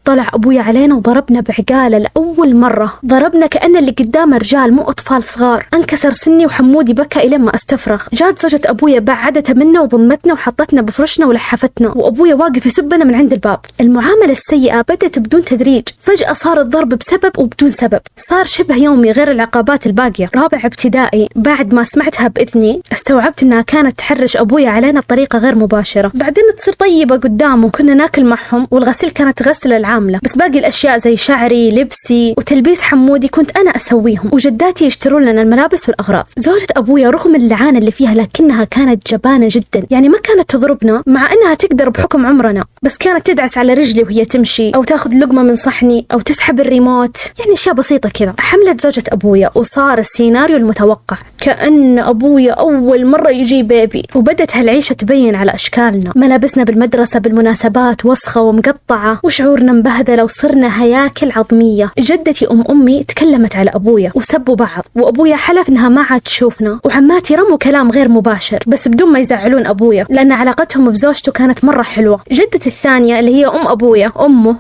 طلع أبويا علينا وضربنا بعقالة لأول مرة، ضربنا كأن اللي قدامه رجال مو أطفال صغار. انكسر سني وحمودي بكى إلى ما استفرغ. جات زوجة أبويا بعدتها منا وضمتنا وحطتنا بفرشنا ولحفتنا، وأبويا واقف يسبنا من عند الباب. المعاملة السيئة بدت بدون تدريج، فجأة صار الضرب بسبب وبدون سبب، صار شبه يومي غير العقابات الباقية. رابع ابتدائي، بعد ما سمعتها بإذني استوعبت إنها كانت تحرش أبويا علينا بطريقة غير مباشرة. بعدين تصير طيبة قدامه، كنا ناكل معهم والغسيل كانت تغسل العاملة، بس باقي الأشياء زي شعري لبسي وتلبيس حمودي كنت أنا أسويهم، وجداتي يشترون لنا الملابس والأغراض. زوجة أبويا رغم اللعانة اللي فيها لكنها كانت جبانة جدا، يعني ما كانت تضربنا مع أنها تقدر بحكم عمرنا، بس كانت تدعس على رجلي وهي تمشي، أو تاخذ لقمة من صحني، أو تسحب الريموت، يعني أشياء بسيطة كذا. حملت زوجة أبويا وصار السيناريو المتوقع، كأن أبويا أول مرة يجي بيبي، وبدت هالعيشة تبين على أشكالنا. ملابسنا بالمدرسة بالمناسبات وسخة ومقطعة، وشعورنا مبهدلة، وصرنا هياكل عظمية. جدتي أمي تكلمت على أبويا وسبوا بعض، وأبويا حلف إنها ما عاد تشوفنا، وعماتي رموا كلام غير مباشر بس بدون ما يزعلون أبويا، لأن علاقتهم بزوجته كانت مرة حلوة. جدتي الثانية اللي هي أبويا أمه